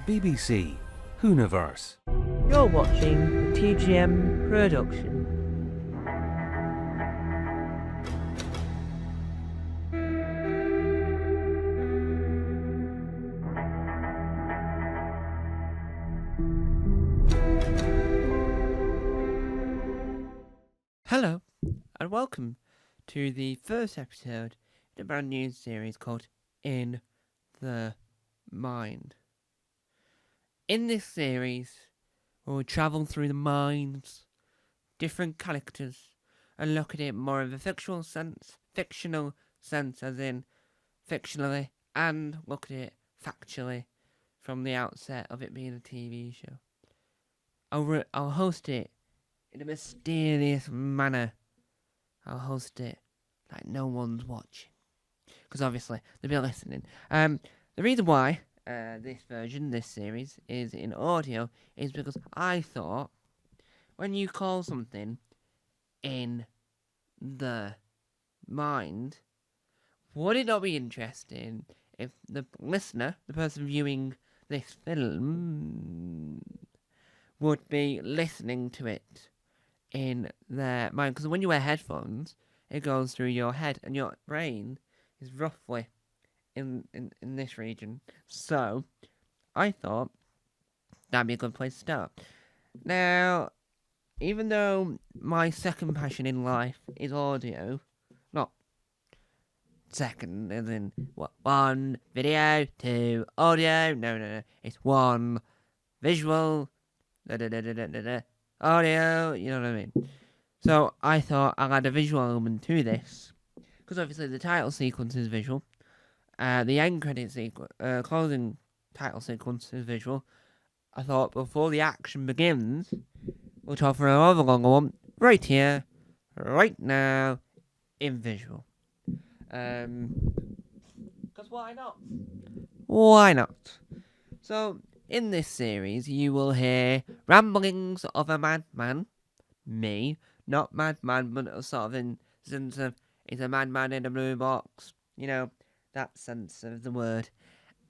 BBC Hooniverse. You're watching the TGM production. Hello, and welcome to the first episode in a brand new series called In the Mind. In this series, we'll travel through the minds, different characters, and look at it more of a fictional sense as in fictionally, and look at it factually from the outset of it being a TV show. I'll host it in a mysterious manner. I'll host it like no one's watching, because obviously they'll be listening. The reason why this series is in audio is because I thought when you call something in the mind, would it not be interesting if the listener, the person viewing this film, would be listening to it in their mind? Because when you wear headphones, it goes through your head, and your brain is roughly in this region. So I thought that'd be a good place to start. Now, even though my second passion in life is audio, not second as in what, one video, two audio, no, it's one visual, audio, you know what I mean? So I thought I'll add a visual element to this, because obviously the title sequence is visual. The end credit sequence, closing title sequence is visual. I thought before the action begins, we'll talk for another longer one, right here, right now, in visual. Because why not? Why not? So, in this series, you will hear ramblings of a madman, me, not madman, but a sort of in sense of, it's a madman in a blue box, you know, that sense of the word.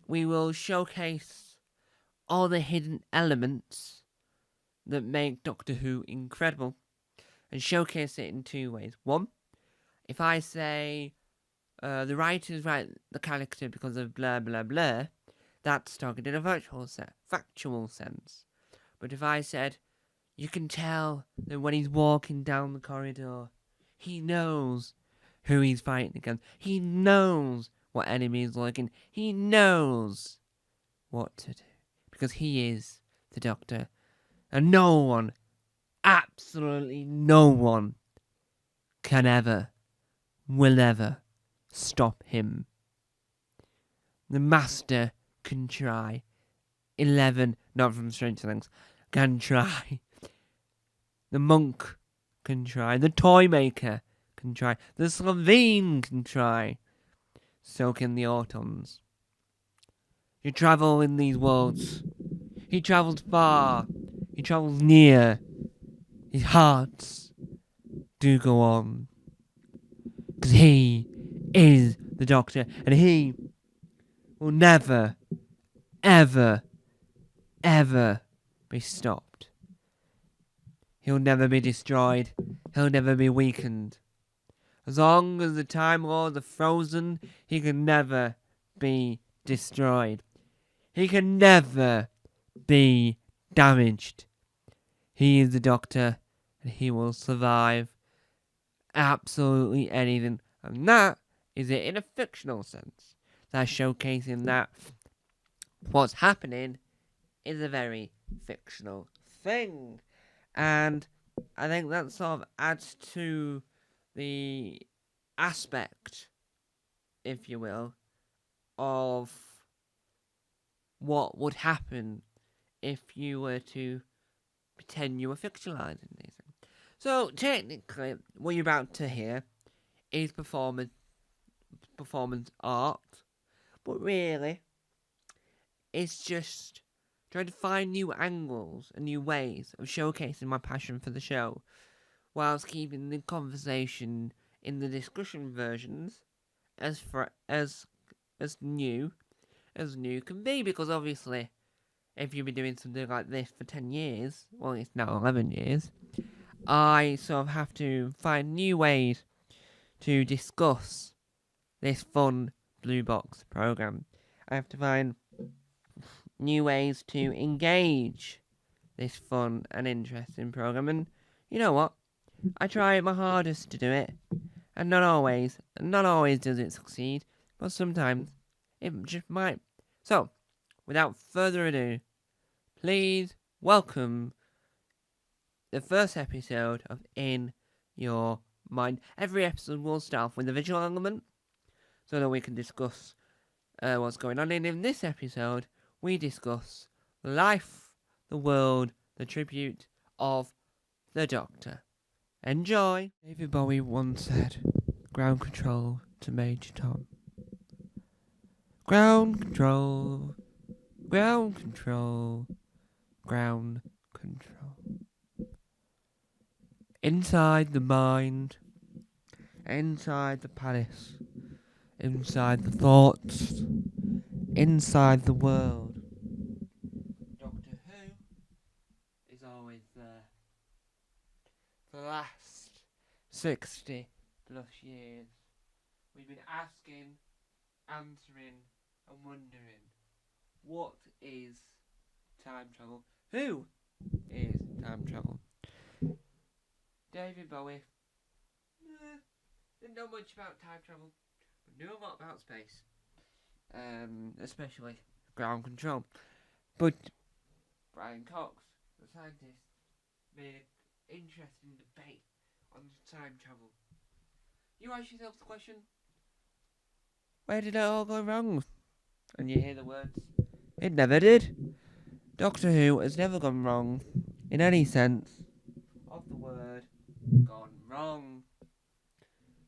We will showcase all the hidden elements that make Doctor Who incredible, and showcase it in two ways. One, if I say the writers write the character because of blah blah blah, that's talking in a factual sense. But if I said, you can tell that when he's walking down the corridor, he knows who he's fighting against. He knows what enemy is lurking. He knows what to do, because he is the Doctor. And no one, absolutely no one, can ever, will ever stop him. The Master can try. 11, not from Stranger Things, can try. The Monk can try. The Toymaker can try. The Slovene can try. So can the Autons. You travel in these worlds. He travels far. He travels near. His hearts do go on. Because he is the Doctor. And he will never, ever, ever be stopped. He'll never be destroyed. He'll never be weakened. As long as the Time Lords are frozen, he can never be destroyed. He can never be damaged. He is the Doctor, and he will survive absolutely anything. And that is it in a fictional sense. That's showcasing that what's happening is a very fictional thing. And I think that sort of adds to the aspect, if you will, of what would happen if you were to pretend you were fictionalizing these things. So technically, what you're about to hear is performance art, but really, it's just trying to find new angles and new ways of showcasing my passion for the show, whilst keeping the conversation in the discussion versions as new can be, because obviously if you've been doing something like this for 10 years, well, it's now 11 years, I sort of have to find new ways to discuss this fun Blue Box program. I have to find new ways to engage this fun and interesting program, and you know what? I try my hardest to do it, and not always does it succeed, but sometimes it just might. So, without further ado, please welcome the first episode of In Your Mind. Every episode will start off with a visual element so that we can discuss what's going on. And in this episode, we discuss life, the world, the tribute of the Doctor. Enjoy! David Bowie once said, ground control to Major Tom. Ground control, ground control, ground control. Inside the mind, inside the palace, inside the thoughts, inside the world. Doctor Who is always there. For the last 60 plus years, we've been asking, answering, and wondering, what is time travel? Who is time travel? David Bowie didn't know much about time travel, but knew a lot about space, especially ground control. But Brian Cox, the scientist, made an interesting debate on time travel. You ask yourself the question, where did it all go wrong? And you hear the words, it never did. Doctor Who has never gone wrong in any sense of the word gone wrong.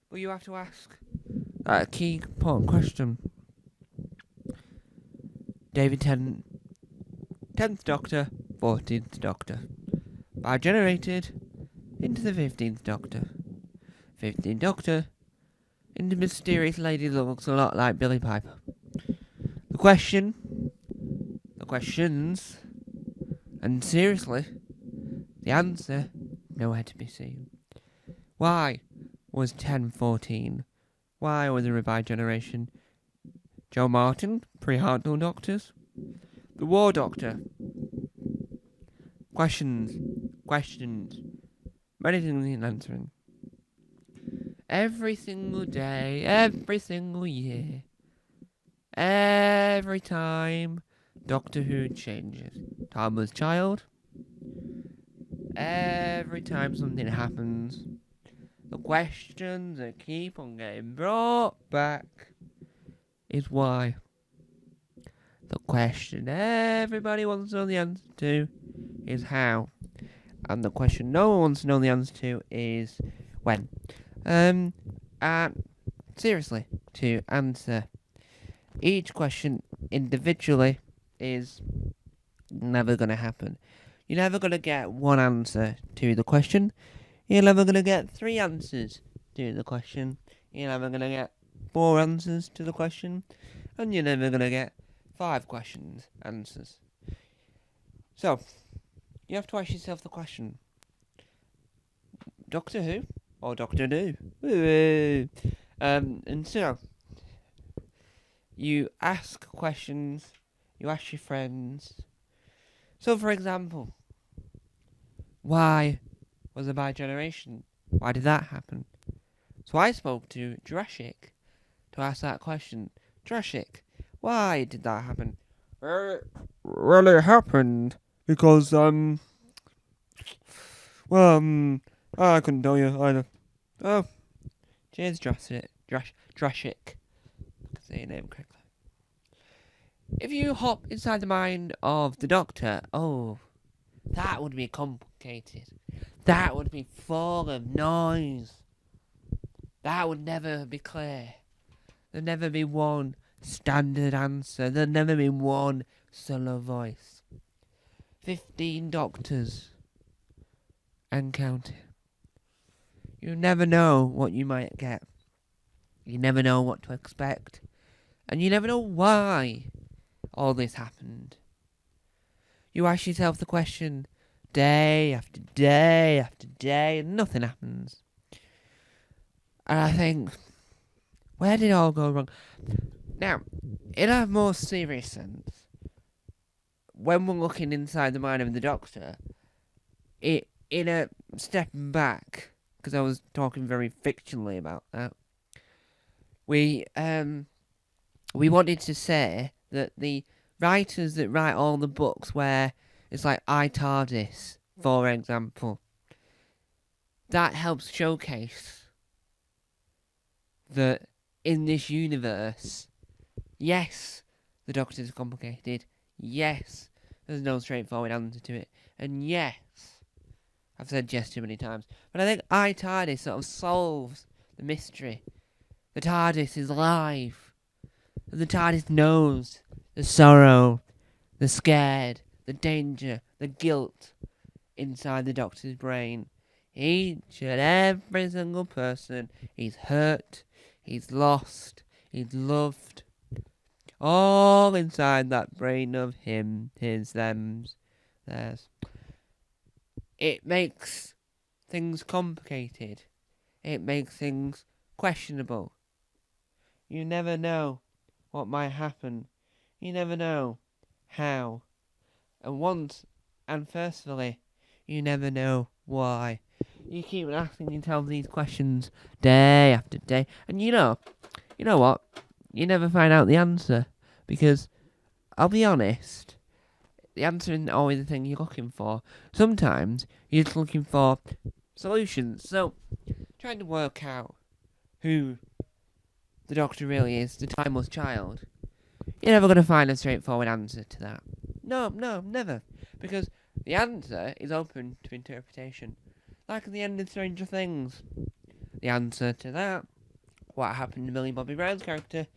But you have to ask that key important question. David Tennant, 10th Doctor, 14th Doctor, bi-generated into the 15th Doctor. 15th Doctor into mysterious lady that looks a lot like Billie Piper. The questions, and seriously, the answer, nowhere to be seen. Why was 1014? Why was there a bi-generation? Joe Martin, pre-Hartnell Doctors? The War Doctor? Questions, many things in answering. Every single day, every single year, every time Doctor Who changes. Time was child. Every time something happens, the questions that keep on getting brought back is why. The question everybody wants to know the answer to is how. And the question no one wants to know the answer to is when. And seriously, to answer each question individually is never going to happen. You're never going to get one answer to the question. You're never going to get 3 answers to the question. You're never going to get 4 answers to the question. And you're never going to get 5 answers. So, you have to ask yourself the question, Doctor Who or Doctor No? And so, you ask questions, you ask your friends. So, for example, why was there bi-generation? Why did that happen? So I spoke to Jurassic to ask that question. Jurassic, why did that happen? Well, it happened because, I couldn't tell you either. Oh, cheers, Jurassic. Jurassic. Say your name correctly. If you hop inside the mind of the Doctor, that would be complicated. That would be full of noise. That would never be clear. There'd never be one standard answer. There'd never be one solo voice. 15 Doctors and counting. You never know what you might get. You never know what to expect. And you never know why all this happened. you ask yourself the question day after day after day, and nothing happens. And I think, where did it all go wrong? Now, in a more serious sense, when we're looking inside the mind of the Doctor, in a stepping back, because I was talking very fictionally about that, we wanted to say that the writers that write all the books where it's like I TARDIS, for example, that helps showcase that in this universe, yes, the Doctor's complicated, yes, there's no straightforward answer to it, and yes, I've said yes too many times, but I think I TARDIS sort of solves the mystery. The TARDIS is alive. The TARDIS knows the sorrow, the scared, the danger, the guilt inside the Doctor's brain. Each and every single person, he's hurt, he's lost, he's loved. All inside that brain of him, his, them's, theirs. It makes things complicated. It makes things questionable. You never know what might happen. You never know how. And firstly, you never know why. You keep asking yourself these questions day after day, and you know what? You never find out the answer, because I'll be honest, the answer isn't always the thing you're looking for. Sometimes you're just looking for solutions. So, trying to work out who the Doctor really is, the timeless child, you're never going to find a straightforward answer to that. No, never. Because the answer is open to interpretation. Like at the end of Stranger Things. The answer to that, what happened to Millie Bobby Brown's character,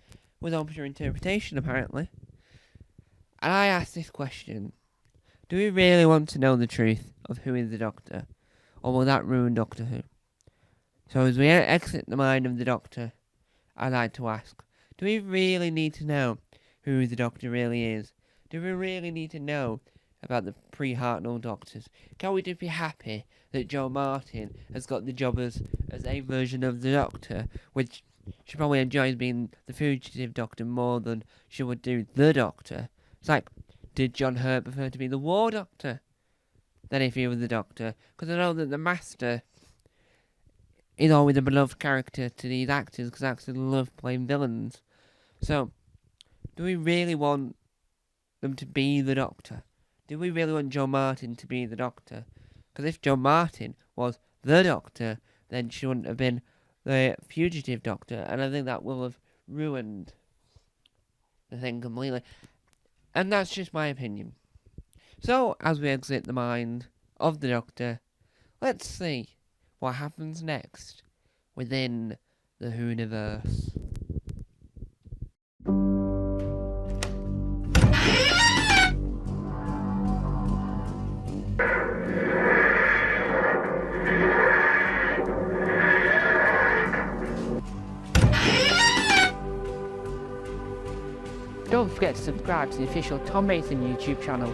was open to interpretation, apparently. And I ask this question, do we really want to know the truth of who is the Doctor? Or will that ruin Doctor Who? So as we exit the mind of the Doctor, I'd like to ask, do we really need to know who the Doctor really is? Do we really need to know about the pre-Hartnell Doctors? Can we just be happy that Jo Martin has got the job as a version of the Doctor, which she probably enjoys being the fugitive Doctor more than she would do the Doctor? It's like, did John Hurt prefer to be the War Doctor than if he was the Doctor? Because I know that the Master is always a beloved character to these actors, because actors love playing villains. So, do we really want them to be the Doctor? Do we really want Jo Martin to be the Doctor? Because if Jo Martin was the Doctor, then she wouldn't have been the fugitive Doctor, and I think that will have ruined the thing completely. And that's just my opinion. So, as we exit the mind of the Doctor, let's see what happens next within the Whoniverse. Don't forget to subscribe to the official Tom Mason YouTube channel